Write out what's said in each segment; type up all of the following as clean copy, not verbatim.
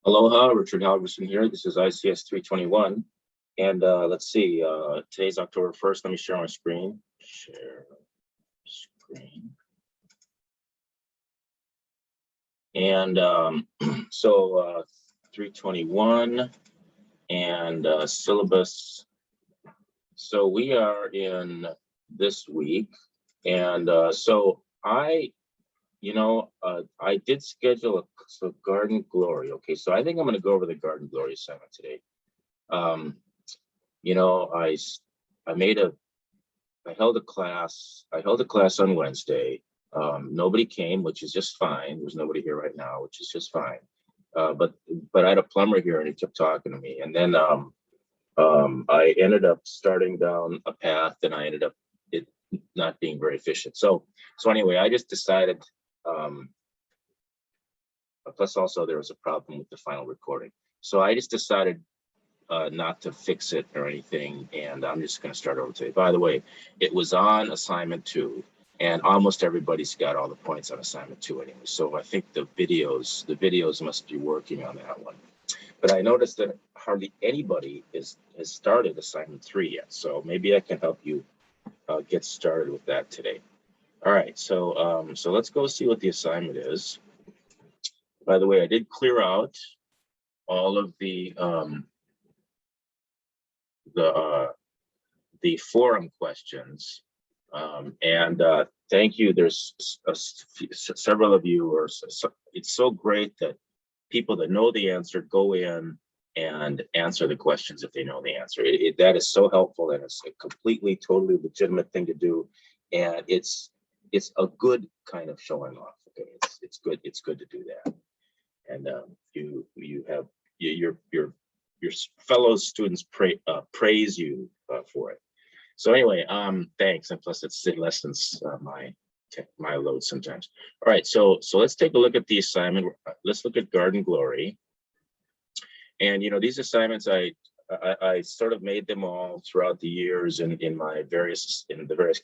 Aloha, Richard Halverson here. This is ICS321. And let's see, today's October 1st. Let me share my screen. Share screen. And so 321 and syllabus. So we are in this week. And so I did schedule a Garden Glory. Okay, so I think I'm going to go over the Garden Glory assignment today. I held a class on Wednesday. Nobody came, which is just fine. There's nobody here right now, which is just fine. But I had a plumber here and he kept talking to me. And then I ended up starting down a path and I ended up it not being very efficient. So anyway, I just decided, plus also there was a problem with the final recording. So I just decided not to fix it or anything, and I'm just going to start over today. By the way, it was on assignment 2, and almost everybody's got all the points on assignment 2 anyway. So I think the videos must be working on that one. But I noticed that hardly anybody has started assignment 3 yet. So maybe I can help you get started with that today. All right, so let's go see what the assignment is. By the way, I did clear out all of the forum questions, and thank you. There's several of you. It's so great that people that know the answer go in and answer the questions if they know the answer. That is so helpful, and it's a completely, totally legitimate thing to do, and it's a good kind of showing off. Okay, it's good to do that, and your fellow students praise you for it. So anyway, thanks, and plus it's less than my load sometimes. All right, so let's take a look at the assignment. Let's look at Garden Glory. And these assignments, I sort of made them all throughout the years in the various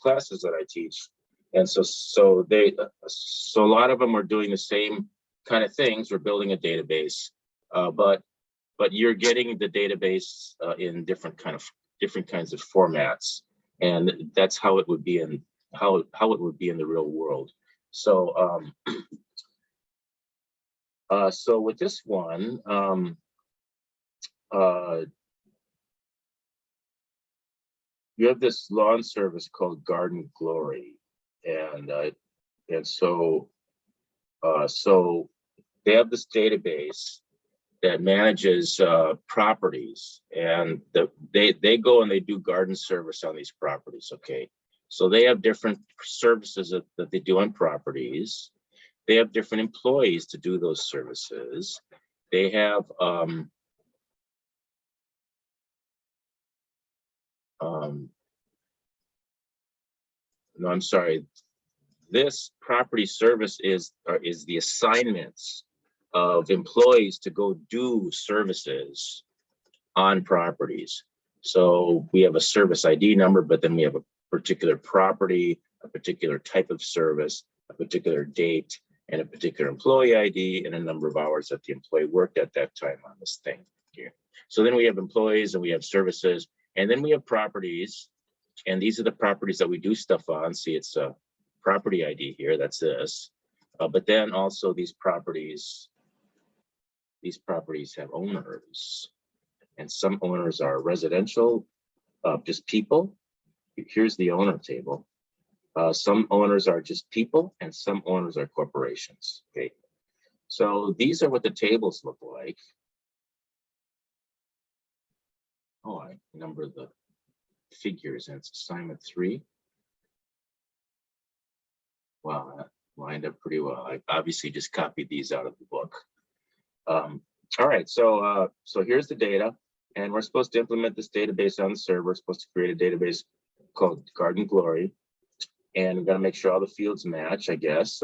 classes that I teach. And so a lot of them are doing the same kind of things. We're building a database, but you're getting the database in different kinds of formats, and that's how it would be in the real world. So so with this one, you have this lawn service called Garden Glory, and so they have this database that manages properties, and they go and they do garden service on these properties. Okay, so they have different services that they do on properties. They have different employees to do those services. They have no, I'm sorry. This property service is the assignments of employees to go do services on properties. So we have a service ID number, but then we have a particular property, a particular type of service, a particular date, and a particular employee ID, and a number of hours that the employee worked at that time on this thing here. So then we have employees and we have services, and then we have properties, and these are the properties that we do stuff on. See, it's a property ID here, that's this. But then also these properties have owners, and some owners are residential, just people. Here's the owner table. Some owners are just people, and some owners are corporations. Okay, so these are what the tables look like. Oh, I number the figures, and it's assignment 3. Wow, that lined up pretty well. I obviously just copied these out of the book. All right, so here's the data, and we're supposed to implement this database on the server. We're supposed to create a database called Garden Glory, and we're going to make sure all the fields match, I guess.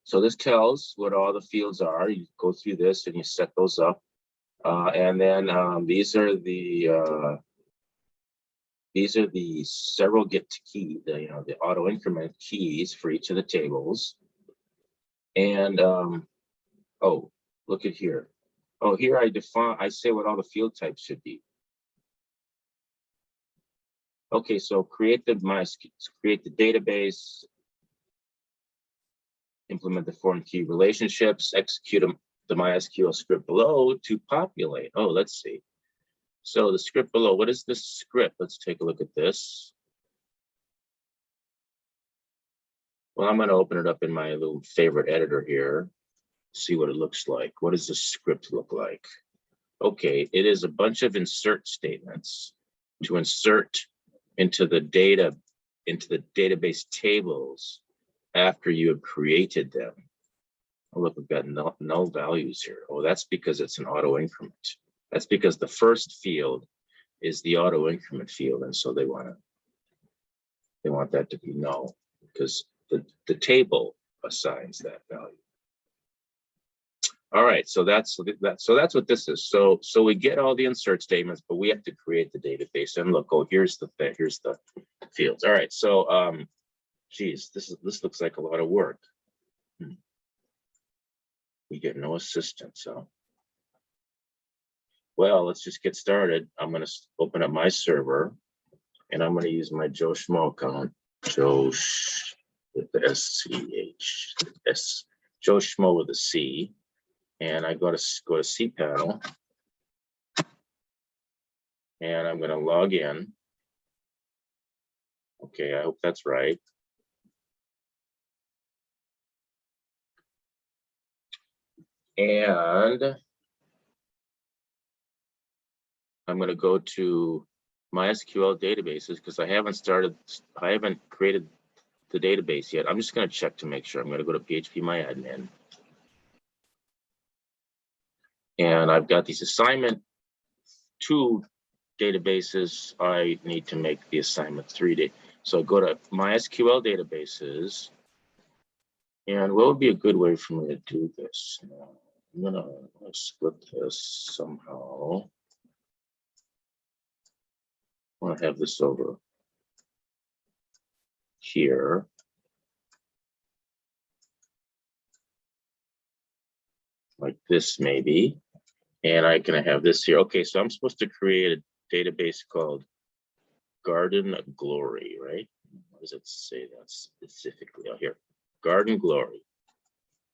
So this tells what all the fields are. You go through this and you set those up, and then these are the several get key, the auto increment keys for each of the tables. And oh, Look at here. Oh, here I say what all the field types should be. Okay, so create the database, implement the foreign key relationships, execute the MySQL script below to populate. Oh, let's see. So the script below, what is this script? Let's take a look at this. Well, I'm going to open it up in my little favorite editor here, see what it looks like. What does the script look like? Okay, it is a bunch of insert statements to insert into the database tables after you have created them. Oh, look, we've got null values here. Oh, that's because it's an auto increment. That's because the first field is the auto increment field, and so they want that to be null because the table assigns that value. All right, so that's what this is. So we get all the insert statements, but we have to create the database. And look, oh, here's the fields. All right, so geez, this looks like a lot of work. We get no assistance. So, well, let's just get started. I'm going to open up my server, and I'm going to use my Joe Schmo account. Joe with the SCH, Joe Schmo with a C. And I go to cPanel, and I'm going to log in. Okay, I hope that's right. And I'm going to go to MySQL databases because I haven't created the database yet. I'm just going to check to make sure. I'm going to go to PHPMyAdmin. And I've got these assignment 2 databases. I need to make the assignment 3 So I go to MySQL databases. And what would be a good way for me to do this? I'm gonna split this somehow. I want to have this over here. Like this maybe. And I'm going to have this here. Okay, so I'm supposed to create a database called Garden Glory, right? What does it say that specifically? Oh, here, Garden Glory.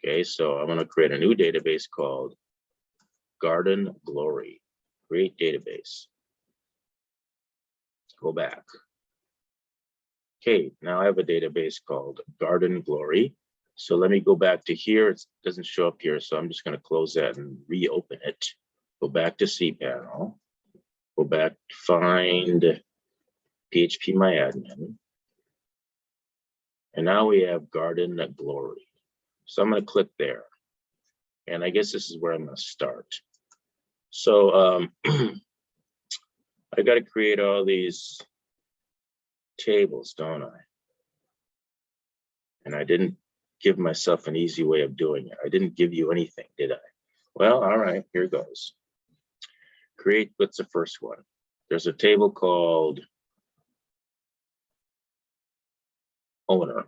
Okay, so I'm going to create a new database called Garden Glory. Create database. Go back. Okay, now I have a database called Garden Glory. So let me go back to here. It doesn't show up here, so I'm just going to close that and reopen it. Go back to cPanel. Go back, find PHPMyAdmin. And now we have Garden Glory. So I'm going to click there. And I guess this is where I'm going to start. So I got to create all these tables, don't I? And I didn't give myself an easy way of doing it. I didn't give you anything, did I? Well, all right, here goes. Create, what's the first one? There's a table called owner.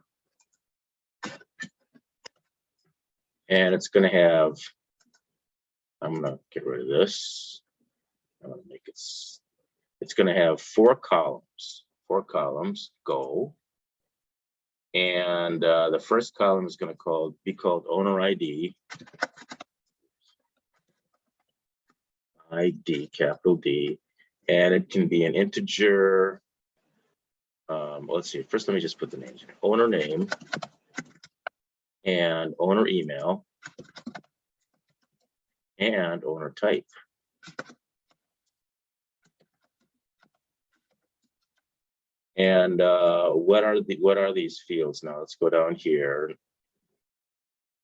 And it's going to have, I'm going to get rid of this. I'm going to make it, it's going to have 4 columns. 4 columns, go. And the first column is going to be called owner ID. ID, capital D. And it can be an integer. Let's see, first let me just put the names in. Owner name and owner email and owner type. And what are these fields now? Let's go down here.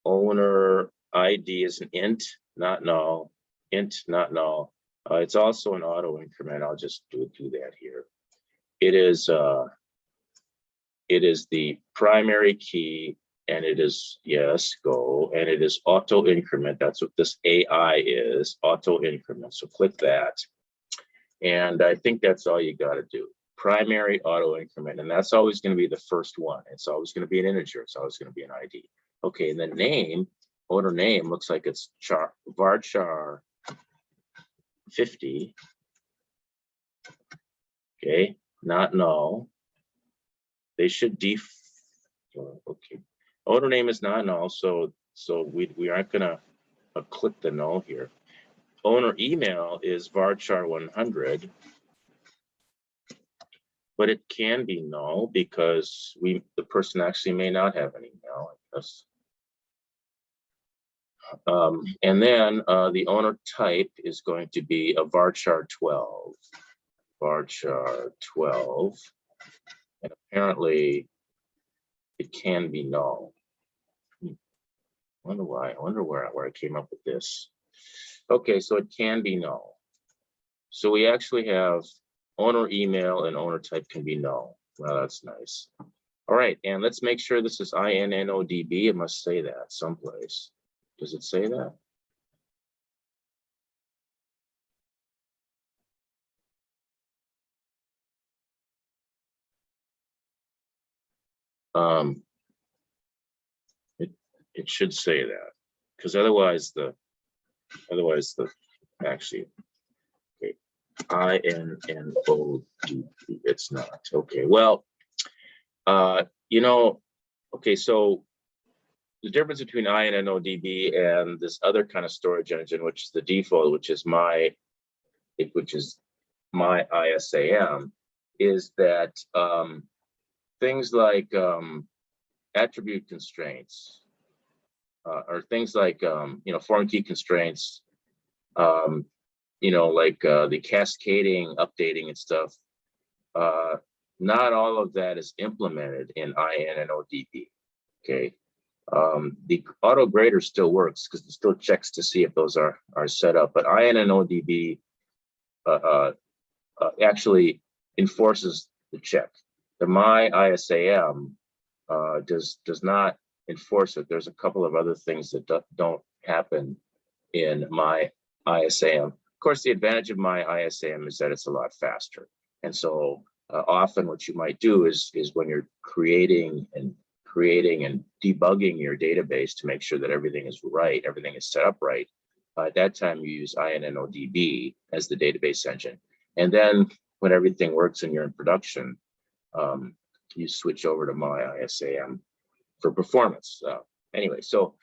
Owner ID is an int, not null. Int, not null. It's also an auto increment. I'll just do that here. It is the primary key, and it is, yes, go, and it is auto increment. That's what this AI is, auto increment. So click that. And I think that's all you got to do. Primary auto increment, and that's always going to be the first one. It's always going to be an integer. It's always going to be an ID. Okay, and the name owner name looks like it's varchar 50. Okay, not null. They should okay. Owner name is not null, so we aren't gonna click the null here. Owner email is varchar 100, but it can be null because the person actually may not have an email. I guess. And then the owner type is going to be a varchar 12. Varchar 12, and apparently it can be null. Wonder why. I wonder where I came up with this. Okay, so it can be null. So we actually have owner email and owner type can be null. Well, that's nice. All right, and let's make sure this is INNODB. It must say that someplace. Does it say that? It should say that, because otherwise actually, okay, INNODB, it's not. Okay, well, you know, okay, so the difference between INNODB and this other kind of storage engine, which is the default, which is my ISAM, is that things like attribute constraints, or things like foreign key constraints, like the cascading updating and stuff. Not all of that is implemented in INNODB. Okay, the auto grader still works because it still checks to see if those are set up, but INNODB actually enforces the check. The my ISAM does not enforce it. There's a couple of other things that don't happen in my ISAM. Of course, the advantage of my ISAM is that it's a lot faster. And so often what you might do is when you're creating and debugging your database to make sure that everything is right, everything is set up right, at that time you use INNODB as the database engine. And then when everything works and you're in production, you switch over to my ISAM for performance. Anyway, so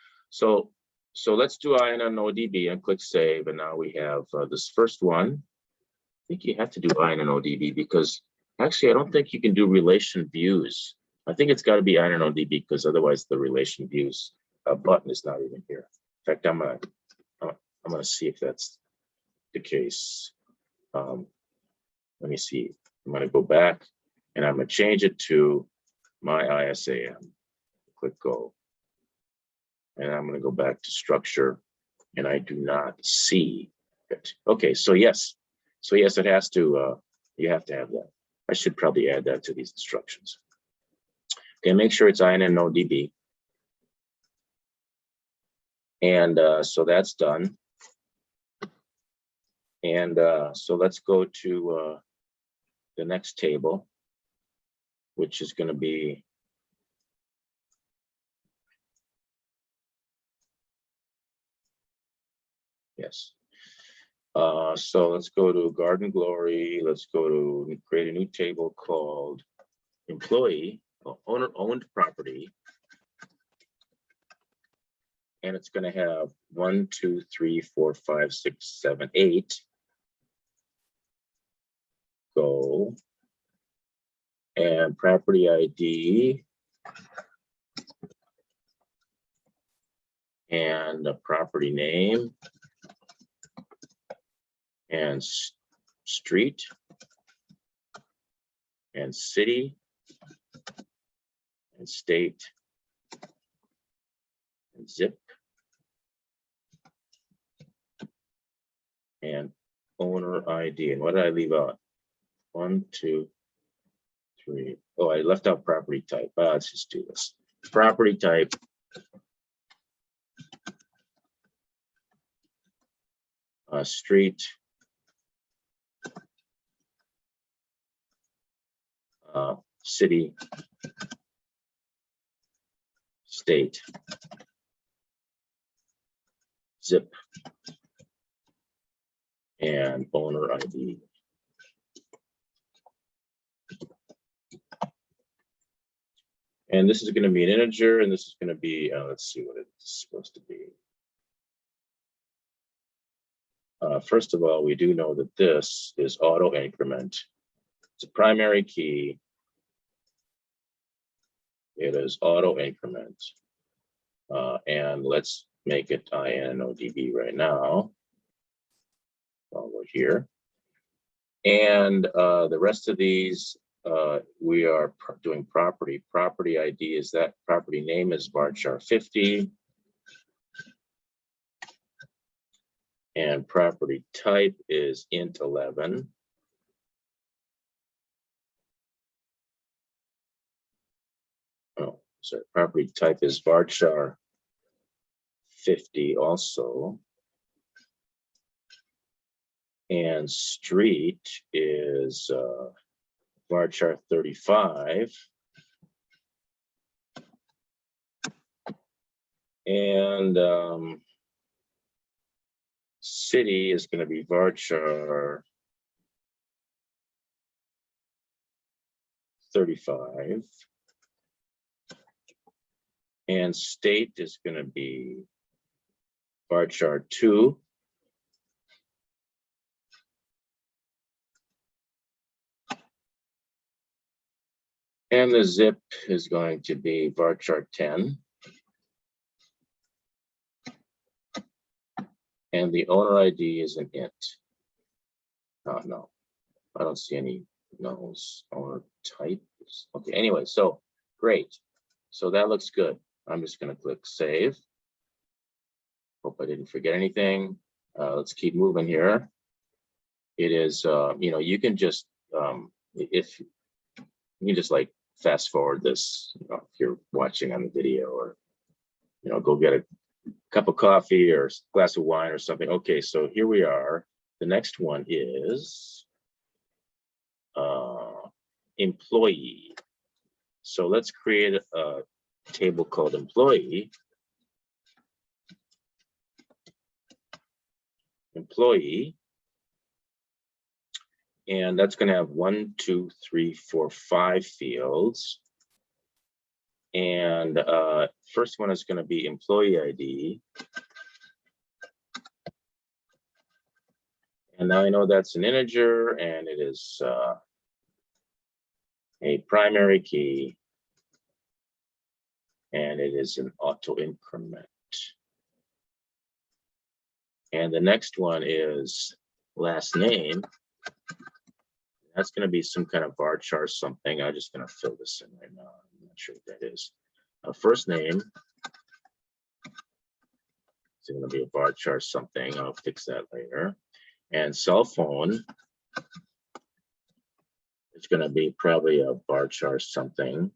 let's do INNODB and click save. And now we have this first one. I think you have to do INNODB because actually I don't think you can do relation views. I think it's got to be INNODB because otherwise the relation views button is not even here. In fact, I'm gonna see if that's the case. Let me see. I'm gonna go back and I'm gonna change it to my ISAM. Click go. And I'm gonna go back to structure and I do not see it. Okay, so yes. So yes, it has to, you have to have that. I should probably add that to these instructions. Okay, make sure it's INNODB. And so that's done. And so let's go to the next table, which is going to be yes. So let's go to Garden Glory. Let's go to create a new table called employee, owner owned property. And it's going to have 1, 2, 3, 4, 5, 6, 7, 8. Go. And property ID. And the property name. And street. And city. And state. And zip. And owner ID. And what did I leave out? 1, 2, 3. Oh, I left out property type. Let's just do this. Property type. Street. City. State. zip, and owner ID. And this is going to be an integer, and this is going to be, let's see what it's supposed to be. First of all, we do know that this is auto increment. It's a primary key. It is auto increment. And let's make it INODB right now while we're here. And the rest of these, we are doing property. Property ID is that property name is varchar 50. And property type is int 11. Oh, sorry, property type is varchar 50 also. And street is varchar 35. And city is going to be varchar 35. And state is going to be varchar 2. And the zip is going to be varchar 10. And the owner ID is an int. No, I don't see any nulls. Owner type. Okay, anyway, so great. So that looks good. I'm just going to click save. Hope I didn't forget anything. Let's keep moving here. It is, you know, you can just, if you can just like fast forward this, you know, if you're watching on the video, or, you know, go get a cup of coffee or a glass of wine or something. Okay, so here we are. The next one is employee. So let's create a table called employee. And that's going to have 1, 2, 3, 4, 5 fields. And first one is going to be employee ID. And now I know that's an integer, and it is a primary key, and it is an auto increment. And the next one is last name. That's going to be some kind of varchar something. I'm just going to fill this in right now. I'm not sure what that is. First name. It's going to be a varchar something. I'll fix that later. And cell phone. It's going to be probably a varchar something.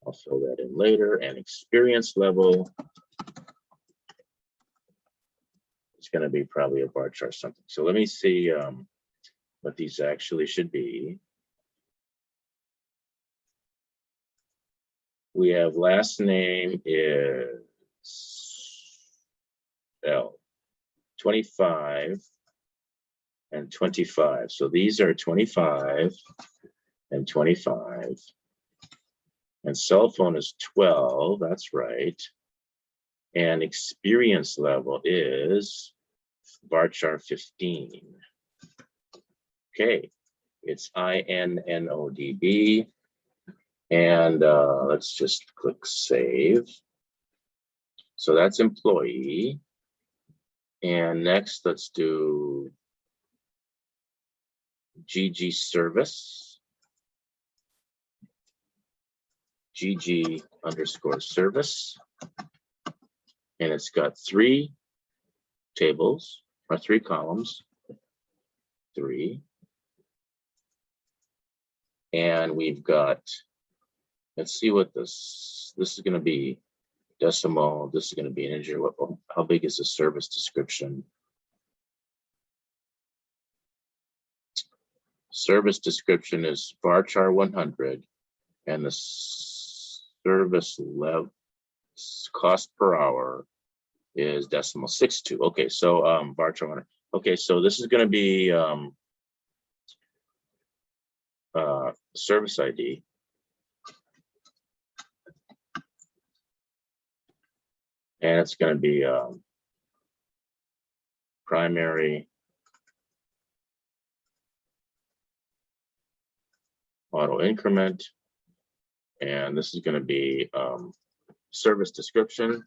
I'll fill that in later. And experience level. It's going to be probably a varchar something. So let me see what these actually should be. We have last name is 25 and 25. So these are 25 and 25. And cell phone is 12, that's right. And experience level is varchar 15. Okay, it's INNODB. And let's just click save. So that's employee. And next, let's do GGService. GG_service. And it's got 3 tables, or 3 columns. 3. And we've got, let's see what this is going to be. Decimal, this is going to be an integer. How big is the service description? Service description is varchar 100, and the service level cost per hour is decimal 62. Okay, so varchar 100. Okay, so this is going to be service ID. And it's going to be primary auto increment. And this is going to be service description,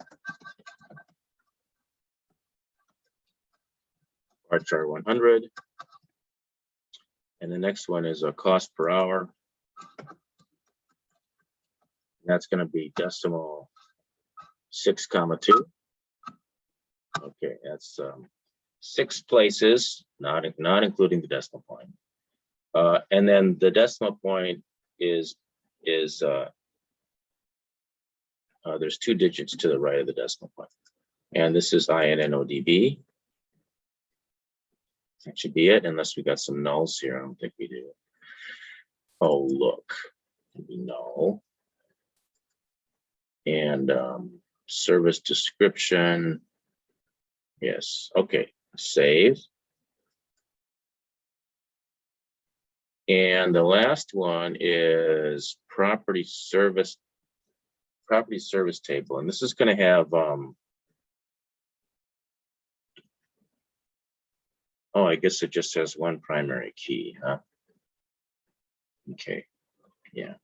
varchar 100. And the next one is a cost per hour. That's going to be decimal 6,2. Okay, that's 6 places, not including the decimal point. And then the decimal point is there's 2 digits to the right of the decimal point. And this is INNODB. That should be it, unless we got some nulls here. I don't think we do. Oh, look, null. And service description. Yes, okay, save. And the last one is property service table. And this is going to have, oh, I guess it just has one primary key, huh? Okay, yeah.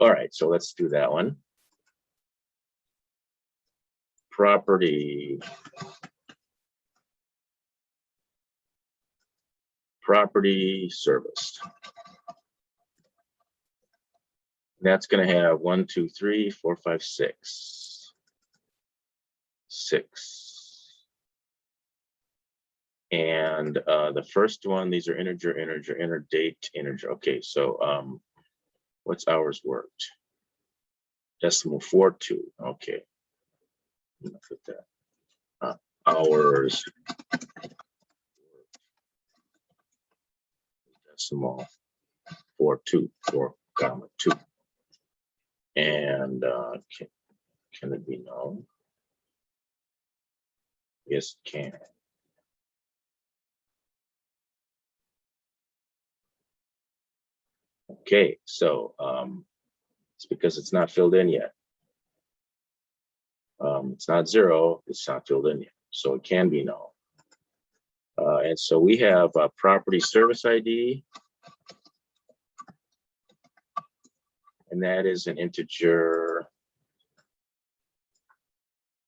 All right, so let's do that one. Property service. That's going to have 1, 2, 3, 4, 5, 6. 6. And the first one, these are integer, date, integer. Okay, so what's hours worked? Decimal 4.2. Okay. I'm gonna put that. Hours. Decimal 4.2. 4,2. And can it be null? Yes, it can. Okay, so it's because it's not filled in yet. It's not 0, it's not filled in yet, so it can be null. And so we have a property service ID, and that is an integer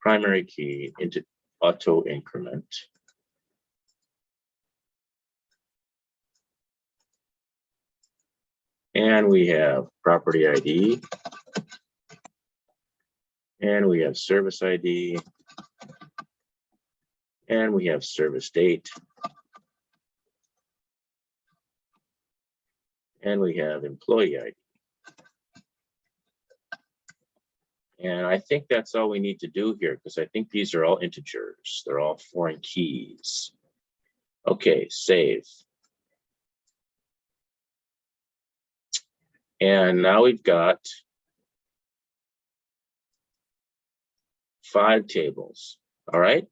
primary key into auto increment. And we have property ID, and we have service ID, and we have service date, and we have employee ID. And I think that's all we need to do here, because I think these are all integers. They're all foreign keys. Okay, save. And now we've got 5 tables. All right.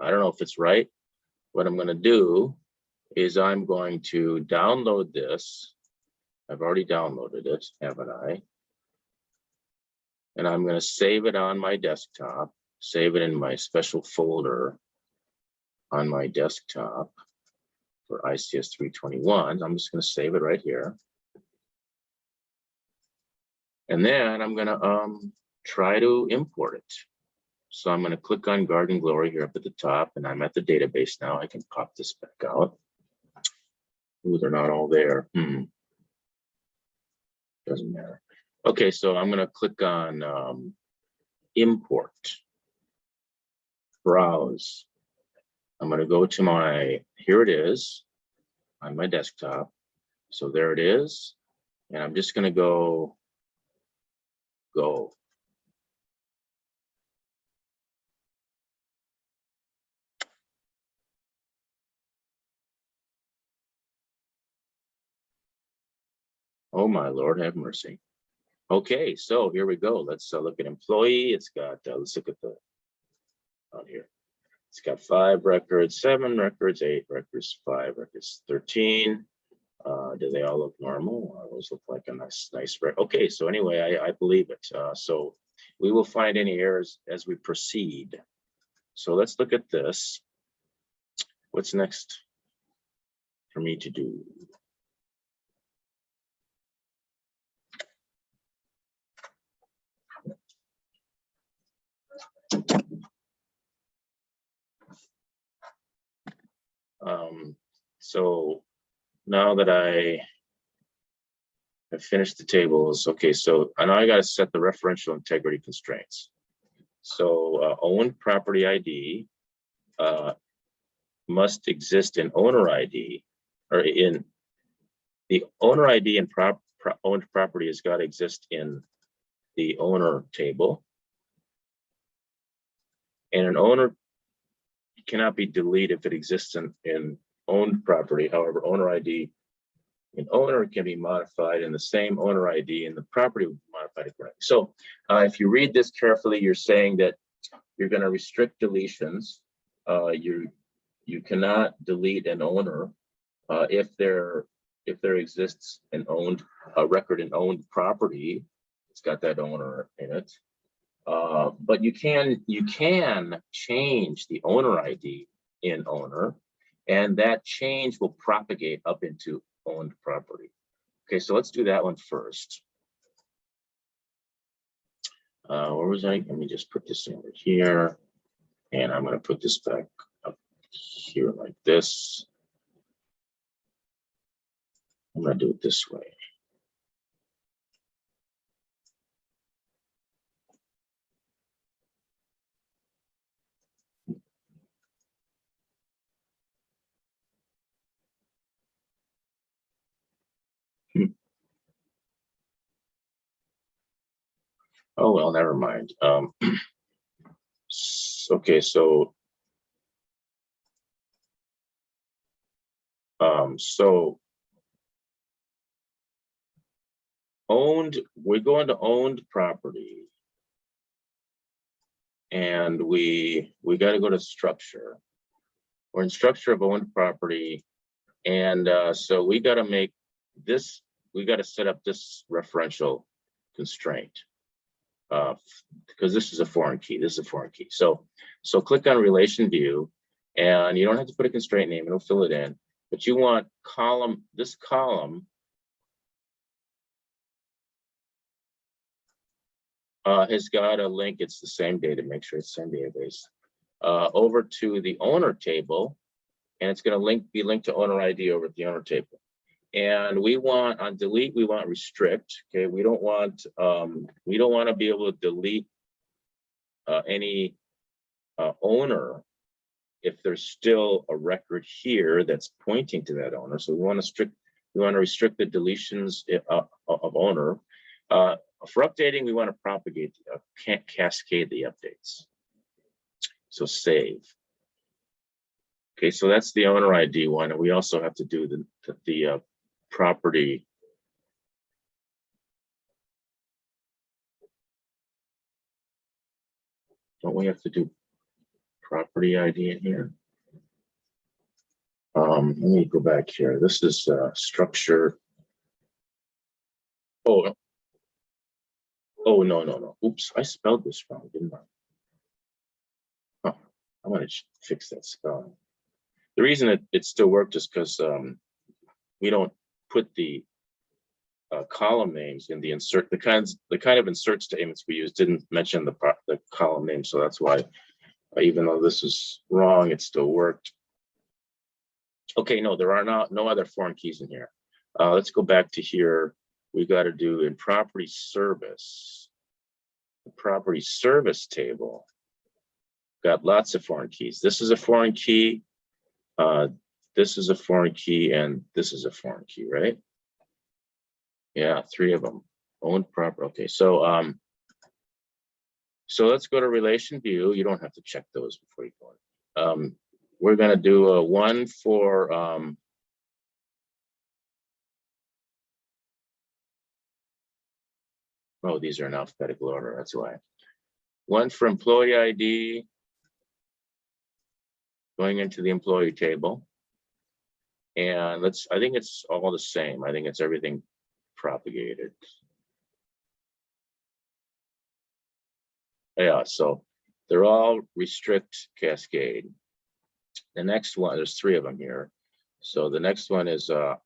I don't know if it's right. What I'm going to do is I'm going to download this. I've already downloaded it, haven't I? And I'm going to save it on my desktop, save it in my special folder on my desktop for ICS321. I'm just going to save it right here. And then I'm going to try to import it. So I'm going to click on Garden Glory here up at the top, and I'm at the database now. I can pop this back out. Ooh, they're not all there. Doesn't matter. Okay, so I'm going to click on import, browse. I'm going to go to my, here it is on my desktop. So there it is. And I'm just going to go. Oh my Lord, have mercy. Okay, so here we go. Let's look at employee. It's got, let's look at the on here. It's got 5 records, 7 records, 8 records, 5 records, 13. Do they all look normal? Those look like a nice record. Okay, so anyway, I believe it. So we will find any errors as we proceed. So let's look at this. What's next for me to do? So now that I have finished the tables, okay, so now I got to set the referential integrity constraints. So owned property ID must exist in owner ID, or in the owner ID and owned property has got to exist in the owner table. And an owner cannot be deleted if it exists in owned property. However, owner ID in owner can be modified, and the same owner ID in the property will be modified accordingly. So if you read this carefully, you're saying that you're going to restrict deletions. You cannot delete an owner if there exists an owned record in owned property. It's got that owner in it. But you can change the owner ID in owner, and that change will propagate up into owned property. Okay, so let's do that one first. Where was I? Let me just put this over here, and I'm going to put this back up here like this. I'm going to do it this way. Oh, well, never mind. Okay, so owned, we're going to owned property, and we got to go to structure. We're in structure of owned property, and so we got to make this, we got to set up this referential constraint because this is a foreign key. This is a foreign key. So click on relation view, and you don't have to put a constraint name, it'll fill it in, but you want column, this column has got a link, it's the same data, make sure it's the same database, over to the owner table, and it's going to be linked to owner ID over at the owner table. And we want on delete, we want restrict. Okay, we don't want to be able to delete any owner if there's still a record here that's pointing to that owner. So we want to restrict the deletions of owner. For updating, we want to propagate, can't cascade the updates. So save. Okay, so that's the owner ID one, and we also have to do the property. Don't we have to do property ID in here? Let me go back here. This is structure. Oh, no. Oops, I spelled this wrong, didn't I? Huh. I'm going to fix that spelling. The reason it still worked is because we don't put the column names in the insert. The kind of insert statements we use didn't mention the column name, so that's why, even though this is wrong, it still worked. Okay, no, there are no other foreign keys in here. Let's go back to here. We got to do in property service, the property service table. Got lots of foreign keys. This is a foreign key. This is a foreign key, and this is a foreign key, right? Yeah, 3 of them. Owned property. Okay, so let's go to relation view. You don't have to check those before you go in. We're going to do a one for Oh, these are in alphabetical order, that's why. One for employee ID, going into the employee table. And I think it's all the same. I think it's everything propagated. Yeah, so they're all restrict cascade. The next one, there's 3 of them here. So the next one is the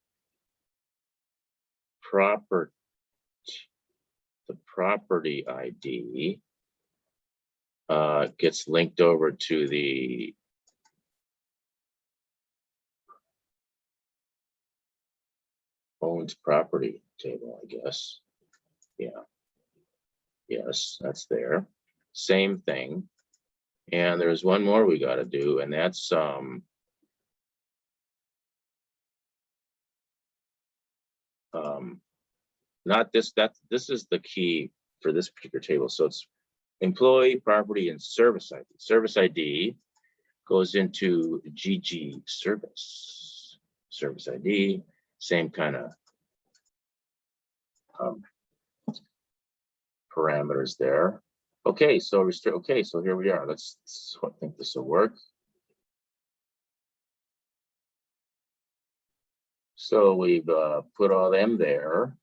property ID gets linked over to the owned property table, I guess. Yeah. Yes, that's there. Same thing. And there's one more we got to do, and that's not this, this is the key for this particular table. So it's employee, property, and service ID. Service ID goes into GGService. Service ID, same kind of parameters there. Okay, so okay, so here we are. I think this will work. So we've put all them there.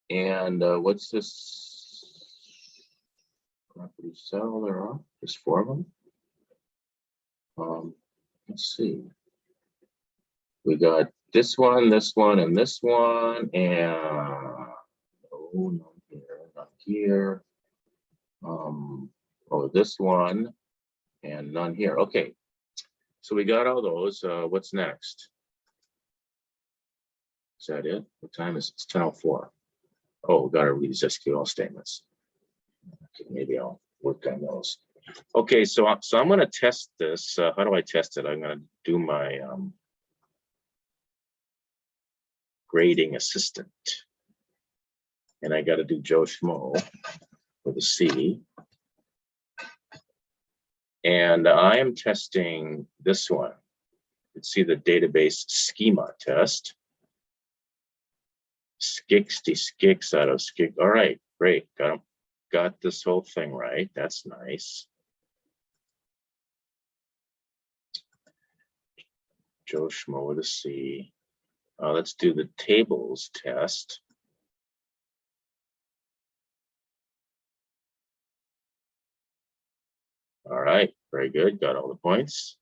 And what's this? Property cell there are? There's 4 of them. Let's see. We got this one, and this one, and oh, not here, not here. Oh, this one, and none here. Okay, so we got all those. What's next? Is that it? What time is it? It's 10:04. Oh, we got to read these SQL statements. Okay, maybe I'll work on those. Okay, so I'm going to test this. How do I test it? I'm going to do my grading assistant, and I got to do Joe Schmo with a C. And I am testing this one. Let's see the database schema test. 60 out of skik. All right, great. Got this whole thing right. That's nice. Joe Schmo with a C. Let's do the tables test. All right, very good. Got all the points.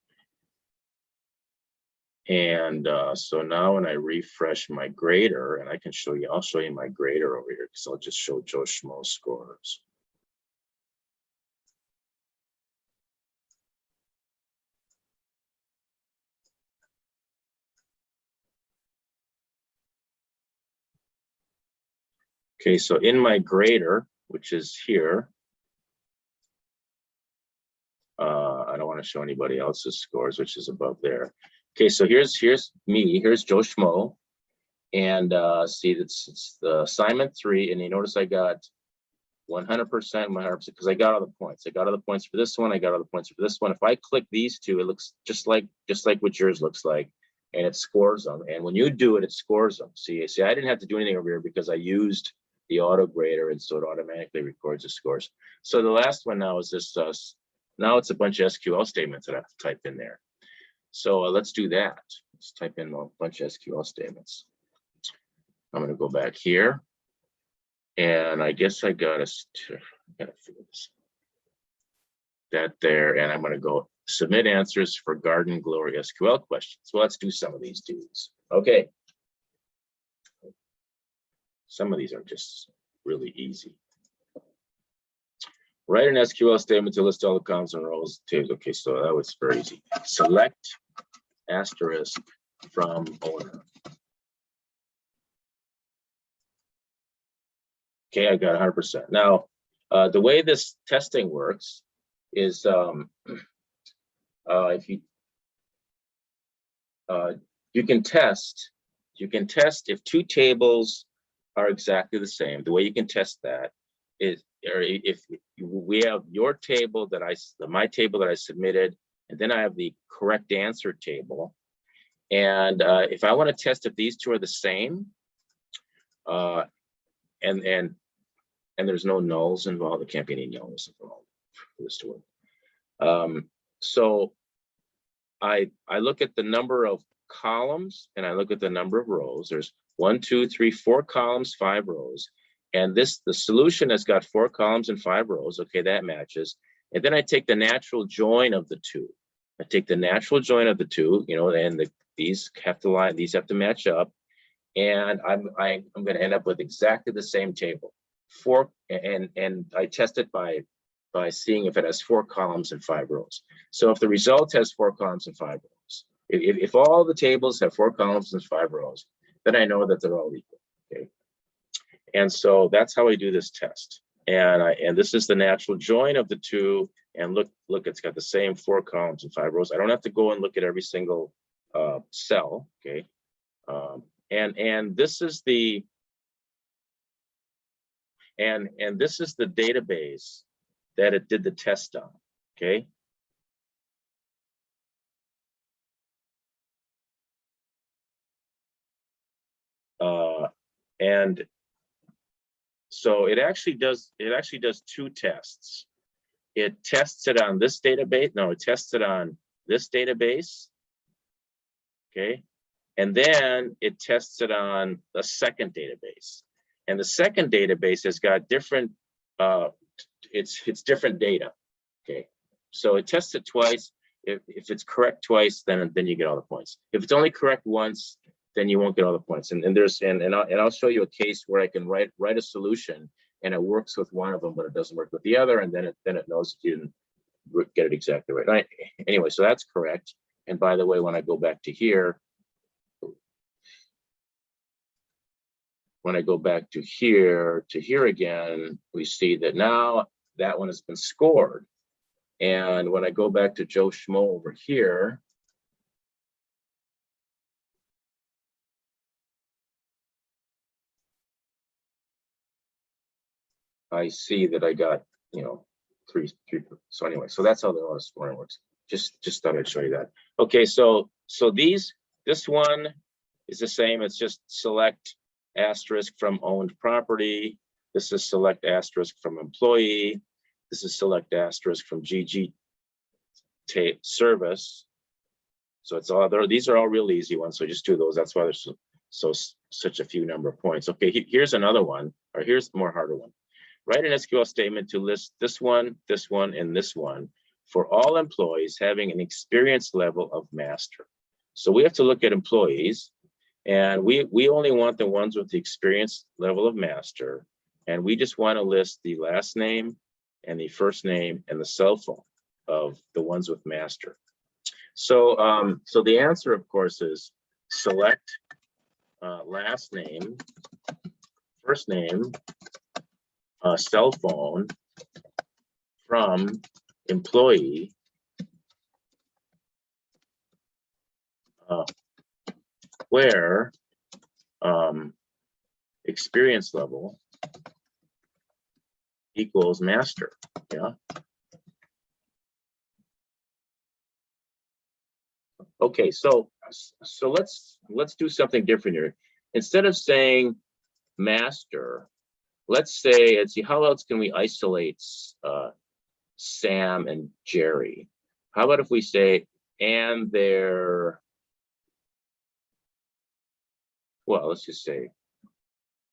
And so now when I refresh my grader, and I can show you, I'll show you my grader over here because I'll just show Joe Schmo's scores. Okay, so in my grader, which is here, I don't want to show anybody else's scores, which is above there. Okay, so here's me, here's Joe Schmo, and see it's the assignment 3, and you notice I got 100%, because I got all the points. I got all the points for this one. I got all the points for this one. If I click these 2, it looks just like what yours looks like, and it scores them. And when you do it, it scores them. See, I didn't have to do anything over here because I used the auto grader, and so it automatically records the scores. So the last one now is this. Now it's a bunch of SQL statements that I have to type in there. So let's do that. Let's type in a bunch of SQL statements. I'm going to go back here. And I guess I gotta figure this. That there, and I'm gonna go submit answers for Garden Glory SQL questions. So let's do some of these dudes. Okay. Some of these are just really easy. Write an SQL statement to list all the columns and rows. Tables. Okay, so that was very easy. Select asterisk from owner. Okay, I got 100%. Now, the way this testing works is if you can test if 2 tables are exactly the same. The way you can test that is, or if we have your table that my table that I submitted, and then I have the correct answer table. And if I want to test if these 2 are the same, and there's no nulls involved. There can't be any nulls involved for this to work. So I look at the number of columns and I look at the number of rows. There's 1, 2, 3, 4 columns, 5 rows. And the solution has got 4 columns and 5 rows. Okay, that matches. And then I take the natural join of the two. I take the natural join of the two, you know, and these have to line, these have to match up. And I'm going to end up with exactly the same table. And I test it by seeing if it has 4 columns and 5 rows. So if the result has 4 columns and 5 rows, if all the tables have 4 columns and 5 rows, then I know that they're all equal. Okay. And so that's how I do this test. And this is the natural join of the two. And look, it's got the same 4 columns and 5 rows. I don't have to go and look at every single cell. Okay. And this is the this is the database that it did the test on. Okay. And so it actually does 2 tests. It tests it on this database. No, it tests it on this database. Okay. And then it tests it on the second database. And the second database has got different, it's different data. Okay. So it tests it twice. If it's correct twice, then you get all the points. If it's only correct once, then you won't get all the points. And I'll show you a case where I can write a solution and it works with one of them, but it doesn't work with the other, and then it knows you didn't get it exactly right. Anyway, so that's correct. And by the way, when I go back to here, to here again, we see that now that one has been scored. And when I go back to Joe Schmo over here, I see that I got, you know, three. So anyway, so that's how the auto scoring works. Just thought I'd show you that. Okay, so this one is the same. It's just select asterisk from owned property. This is select asterisk from employee. This is select asterisk from GGService. So it's all there. These are all real easy ones. So just do those. That's why there's such a few number of points. Okay, here's another one, or here's the more harder one. Write an SQL statement to list this one, and this one for all employees having an experience level of master. So we have to look at employees, and we only want the ones with the experience level of master, and we just want to list the last name and the first name and the cell phone of the ones with master. So so the answer, of course, is select last name, first name, cell phone from employee, where experience level equals master. Yeah. Okay, so let's do something different here. Instead of saying master, let's say, and see, how else can we isolate Sam and Jerry? How about if we say, and their, well, let's just say,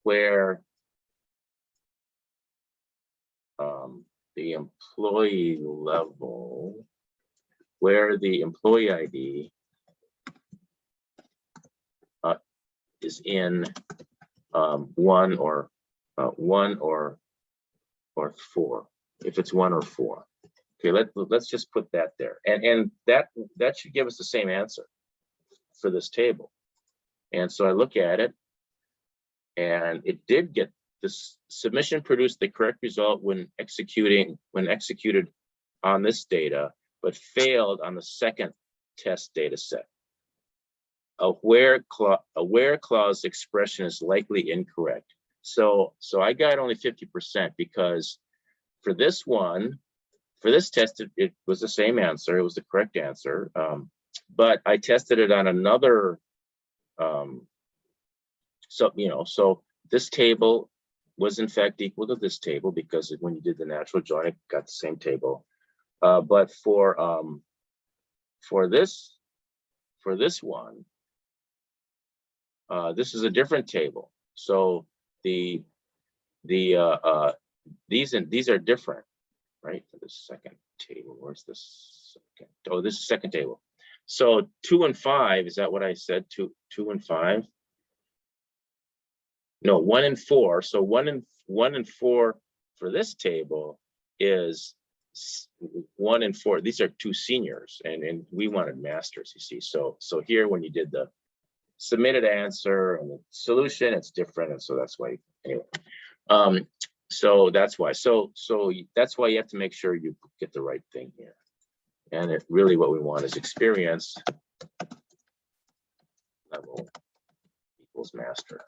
where the employee level, where the employee ID is in 1 or 4, if it's 1 or 4. Okay, let's just put that there, and that should give us the same answer for this table. And so I look at it, and it did get this submission produced the correct result when executed on this data, but failed on the second test data set. A where clause expression is likely incorrect. So I got only 50% because for this one, for this test, it was the same answer. It was the correct answer. But I tested it on another, so this table was in fact equal to this table, because when you did the natural join, it got the same table. But for this one, this is a different table. So these are different, right? For the second table, where's this second? Oh, this is second table. So 2 and 5, is that what I said? 2 and 5? No, 1 and 4. So 1 and 4 for this table is 1 and 4. These are 2 seniors, and we wanted masters, you see. So here, when you did the submitted answer and the solution, it's different, and so that's why. Anyway, so that's why. So that's why you have to make sure you get the right thing here. And really what we want is experience level equals master.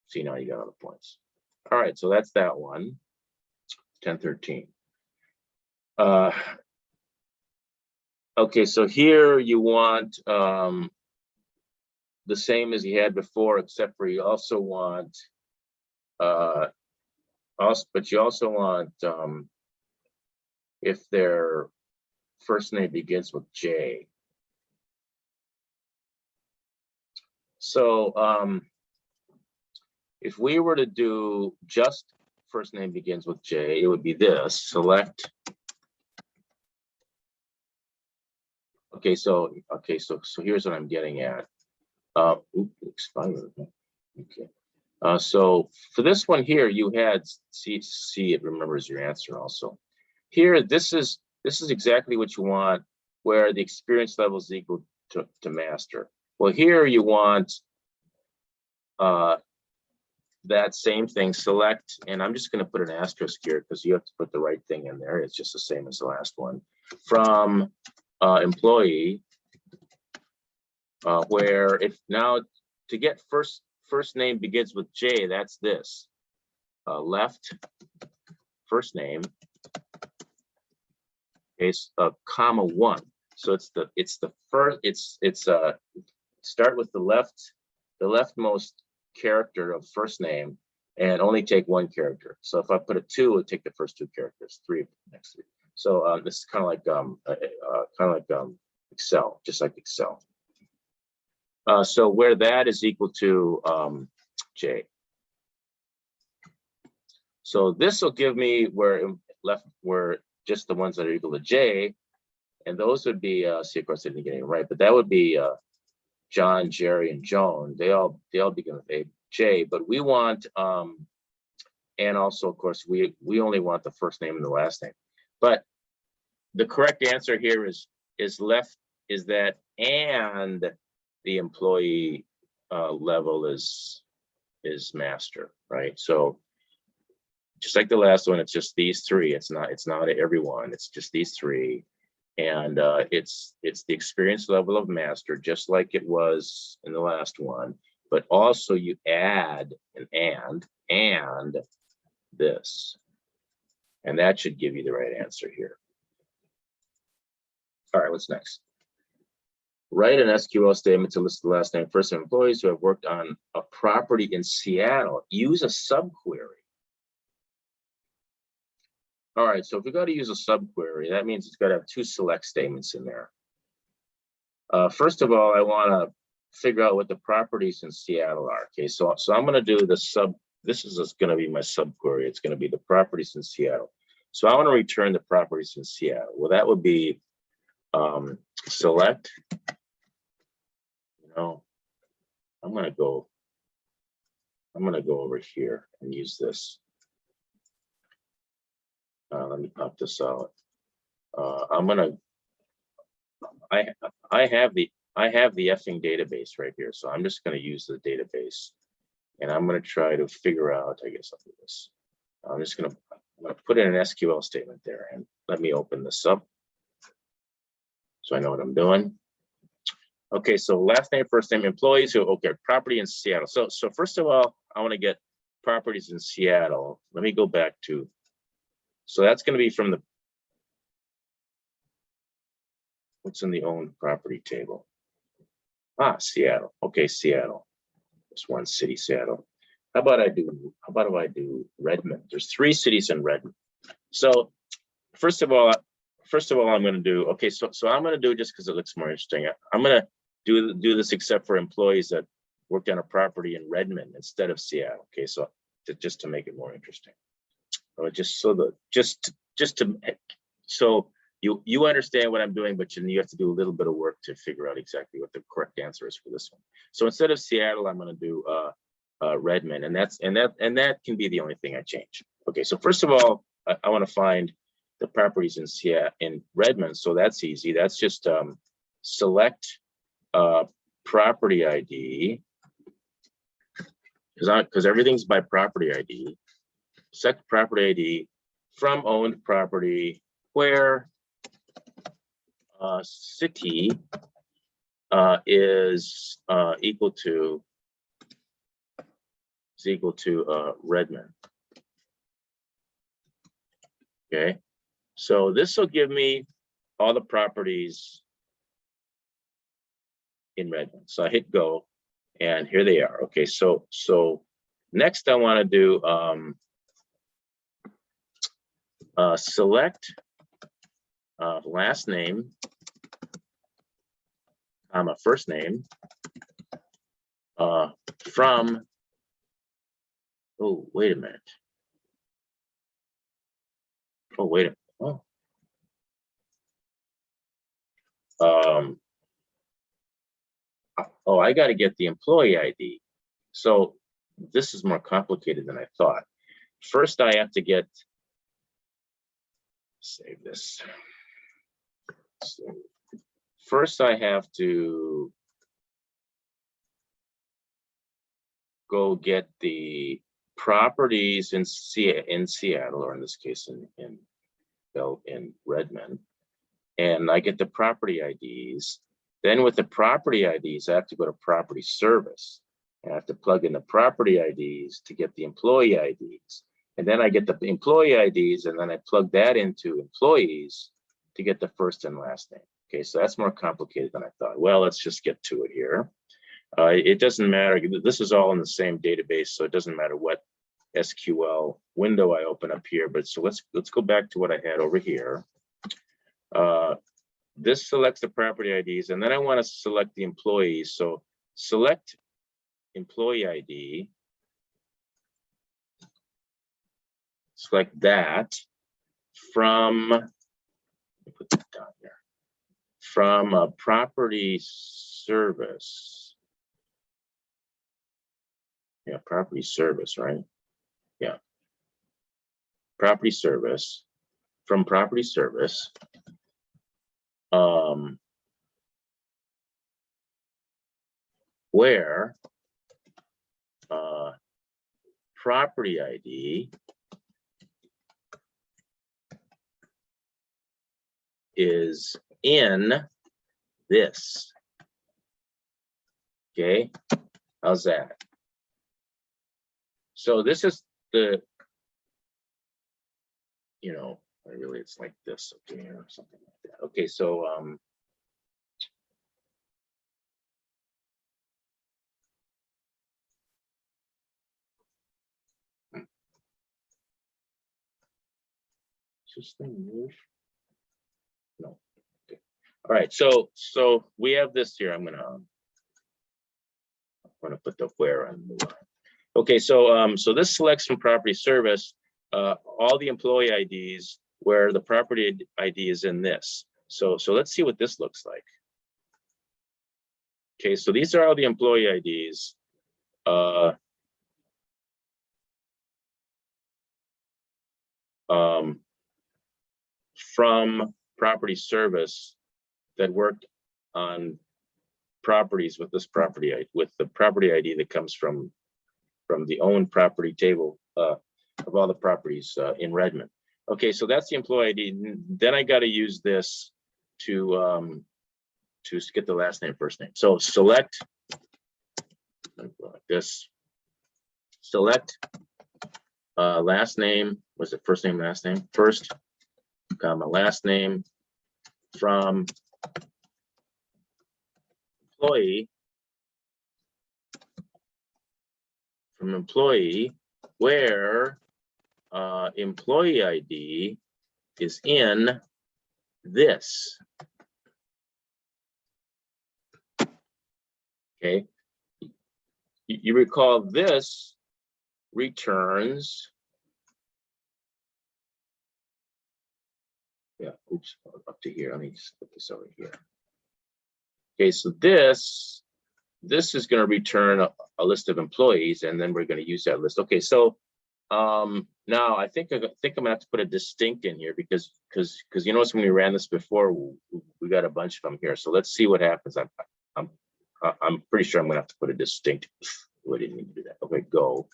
See, now you got all the points. All right, so that's that one. 1013. Okay, so here you want the same as you had before, except for you also want but you also want if their first name begins with J. So if we were to do just first name begins with J, it would be this: select. Okay, so here's what I'm getting at. Expired. Okay. So for this one here, you had see it remembers your answer also. Here, this is exactly what you want, where the experience level is equal to master. Well, here you want that same thing, select, and I'm just going to put an asterisk here because you have to put the right thing in there. It's just the same as the last one. From employee, where if now to get first name begins with J, that's this. Left first name is comma 1. So it's the first, start with the leftmost character of first name and only take 1 character. So if I put a 2, it'll take the first 2 characters, 3 of the next 3. So this is kind of like Excel, just like Excel. So where that is equal to J. So this will give me where just the ones that are equal to J, and those would be see, of course I didn't get it right, but that would be John, Jerry, and Joan. They all begin with a J, but we want and also of course we only want the first name and the last name. But the correct answer here is that and the employee level is master, right? So just like the last one, it's just these 3. It's not everyone. It's just these 3, and it's the experience level of master, just like it was in the last one. But also you add an and this, and that should give you the right answer here. All right, what's next? Write an SQL statement to list the last name, first name employees who have worked on a property in Seattle. Use a subquery. All right, so if we got to use a subquery, that means it's got to have 2 select statements in there. First of all, I want to figure out what the properties in Seattle are. Okay, so I'm going to do the this is going to be my subquery. It's going to be the properties in Seattle. So I want to return the properties in Seattle. Well, that would be select. I'm going to go over here and use this. Let me pop this out. I have the effing database right here, so I'm just going to use the database, and I'm going to try to figure out. I guess I'll do this. I'm going to put in an SQL statement there, and let me open this up so I know what I'm doing. Okay, so last name, first name, employees who property in Seattle. So first of all, I want to get properties in Seattle. Let me go back to. So that's going to be from the what's in the owned property table. Seattle. Okay, Seattle. Just one city, Seattle. How about if I do Redmond? There's 3 cities in Redmond. So first of all, I'm going to do, okay, so I'm going to do, just because it looks more interesting, I'm going to do this except for employees that worked on a property in Redmond instead of Seattle. Okay, so just to make it more interesting, or so you understand what I'm doing, but you have to do a little bit of work to figure out exactly what the correct answer is for this one. So instead of Seattle, I'm going to do Redmond, and that can be the only thing I change. Okay, so first of all, I want to find the properties in Redmond, so that's easy. That's just select property ID, because everything's by property ID. Select property ID from owned property where city is equal to Redmond. Okay, so this will give me all the properties in Redmond. So I hit go, and here they are. Okay, so next I want to do select last name, first name from. Oh, wait a minute. Oh, wait a minute. Oh, I got to get the employee ID. So this is more complicated than I thought. First, I have to get, save this. So first, I have to go get the properties in Seattle, or in this case in Redmond, and I get the property IDs. Then with the property IDs, I have to go to PropertyService. I have to plug in the property IDs to get the employee IDs. And then I get the employee IDs, and then I plug that into employees to get the first and last name. Okay, so that's more complicated than I thought. Well, let's just get to it here. It doesn't matter. This is all in the same database, so it doesn't matter what SQL window I open up here. But so let's go back to what I had over here. This selects the property IDs, and then I want to select the employees. So select employee ID, select that from, let me put that down here, from PropertyService. Yeah, PropertyService, right? Yeah, PropertyService, from PropertyService. Where property ID is in this. Okay, how's that? So this is the, really it's like this, okay, or something like that. Okay, so this thing move? No. Okay. All right, so we have this here. I'm gonna put the where on the line. Okay, so this selects from PropertyService all the employee IDs where the property ID is in this. So let's see what this looks like. Okay, so these are all the employee IDs. From PropertyService that worked on properties with this property ID, with the property ID that comes from the owned property table of all the properties in Redmond. Okay, so that's the employee ID. Then I got to use this to get the last name, first name. So select this. Select last name. Was it first name, last name? First, comma, last name from employee from employee where employee ID is in this. Okay. You recall this returns. Yeah, oops, up to here. Let me just put this over here. Okay, so this is going to return a list of employees, and then we're going to use that list. Okay, so now I think I'm gonna have to put a distinct in here because you notice when we ran this before, we got a bunch of them here. So let's see what happens. I'm pretty sure I'm gonna have to put a distinct. We didn't need to do that. Okay, go.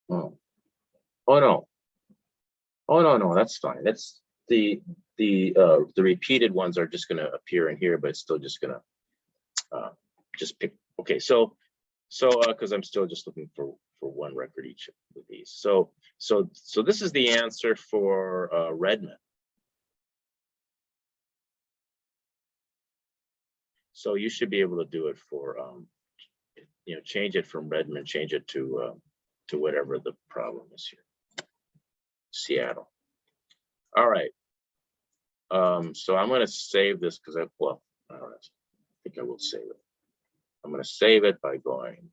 Oh no. Oh no, that's fine. That's the repeated ones are just gonna appear in here, but it's still just gonna just pick. Okay, so because I'm still just looking for one record each of these. So this is the answer for Redmond. So you should be able to do it for change it from Redmond, change it to whatever the problem is here. Seattle. All right. So I'm going to save this because I don't know. I think I will save it. I'm going to save it by going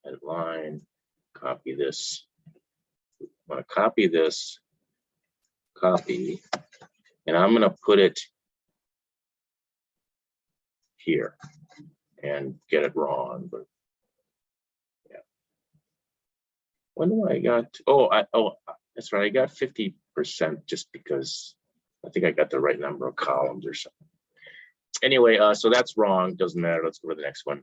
edit line, copy this. I'm going to copy this, copy, and I'm going to put it here and get it wrong, but yeah. When do I got? Oh, that's right. I got 50% just because I think I got the right number of columns or something. Anyway, so that's wrong. Doesn't matter. Let's go to the next one.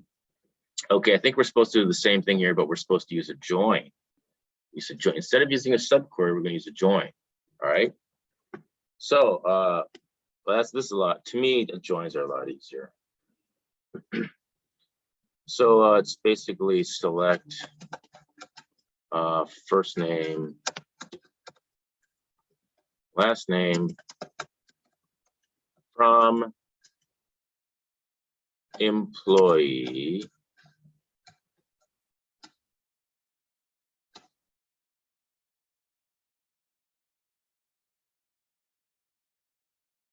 Okay, I think we're supposed to do the same thing here, but we're supposed to use a join. Use a join. Instead of using a subquery, we're going to use a join. All right. So this is a lot. To me, the joins are a lot easier. So it's basically select first name, last name from employee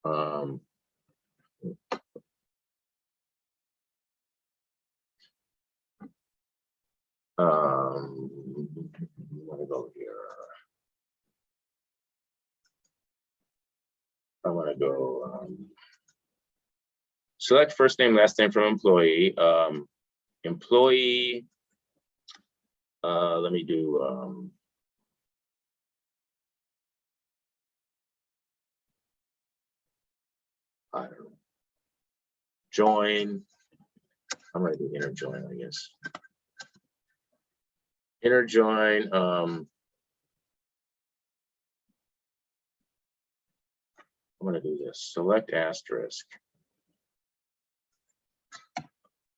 I'm gonna go here. I want to go select first name, last name from employee. Employee. Let me do I don't know. Join. I'm gonna do inner join, I guess. Inner join. I'm gonna do this. Select asterisk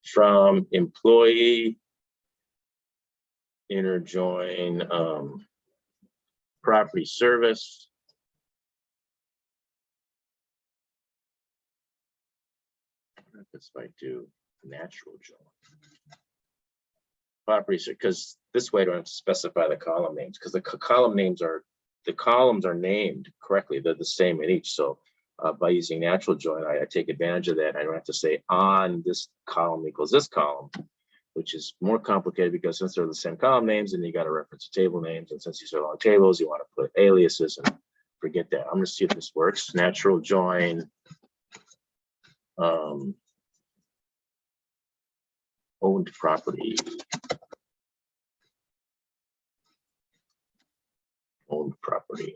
from employee. Inner join property service. This might do natural join. Property, because this way I don't have to specify the column names, because the columns are named correctly. They're the same in each. So by using natural join, I take advantage of that. I don't have to say on this column equals this column, which is more complicated because since they're the same column names, and you got to reference the table names, and since these are long tables, you want to put aliases and forget that. I'm going to see if this works. Natural join. Owned property. Owned property.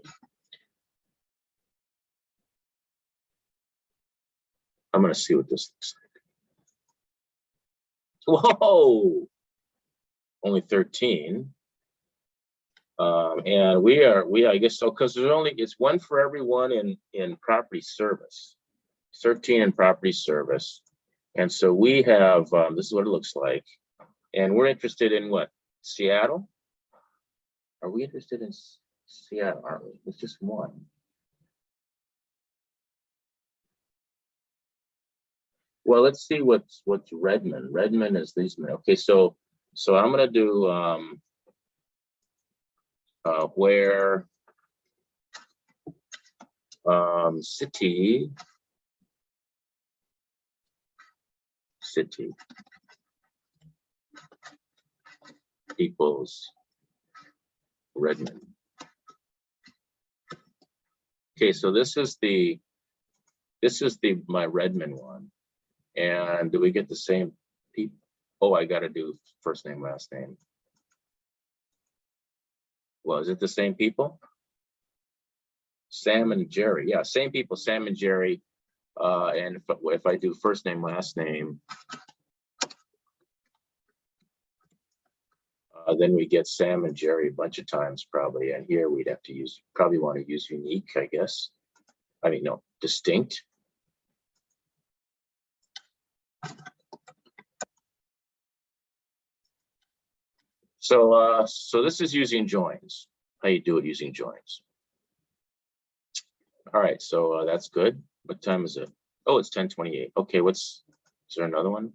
I'm going to see what this looks like. Whoa! Only 13. And I guess so, because it's one for everyone in property service. 13 in property service. And so we have, this is what it looks like. And we're interested in what? Seattle? Are we interested in Seattle, aren't we? It's just one. Well, let's see what's Redmond. Redmond is these men. Okay, so So I'm going to do where city equals Redmond. Okay, so this is my Redmond one. And do we get the same people? Oh, I got to do first name, last name. Well, is it the same people? Sam and Jerry. Yeah, same people, Sam and Jerry. And if I do first name, last name, then we get Sam and Jerry a bunch of times probably. And here we'd have to probably want to use unique, I guess. I mean, no, distinct. So, so this is using joins. How you do it using joins. All right, so that's good. What time is it? Oh, it's 10:28. Okay, is there another one?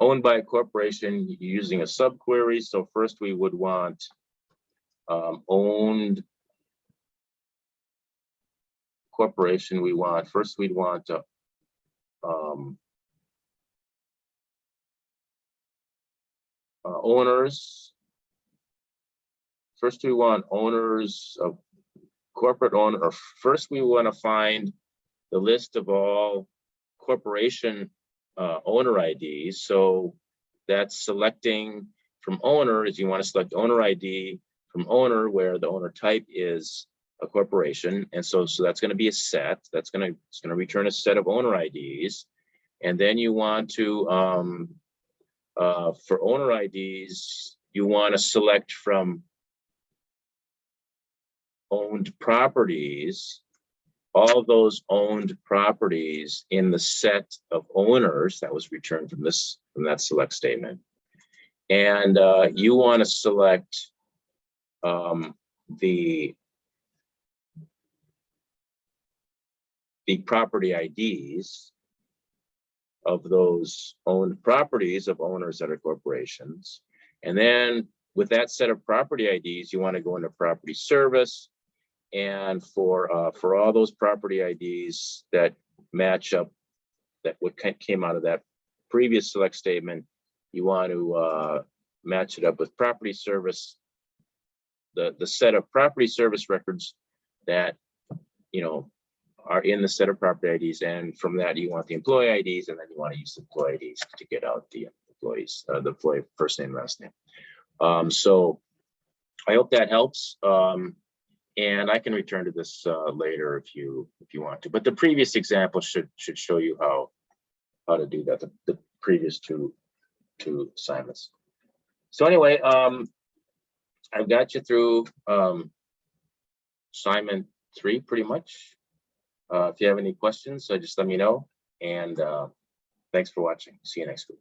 Owned by a corporation using a subquery. So first we would want owned corporation. We'd want owners. First we want owners of corporate owner, or first we want to find the list of all corporation owner IDs. So that's selecting from owner is you want to select owner ID from owner where the owner type is a corporation. And so that's going to be a set. It's going to return a set of owner IDs. And then you want to, for owner IDs, you want to select from owned properties, all those owned properties in the set of owners that was returned from that select statement. And you want to select the property IDs of those owned properties of owners that are corporations. And then with that set of property IDs, you want to go into PropertyService. And for all those property IDs that match up, that what came out of that previous select statement, you want to match it up with PropertyService, the set of PropertyService records that are in the set of property IDs, and from that you want the employee IDs, and then you want to use the employee IDs to get out the employees, the employee first name, last name. So I hope that helps. And I can return to this later if you want to. But the previous example should show you how to do that. The previous two assignments. So anyway, I've got you through assignment 3 pretty much. If you have any questions, just let me know. And thanks for watching. See you next week.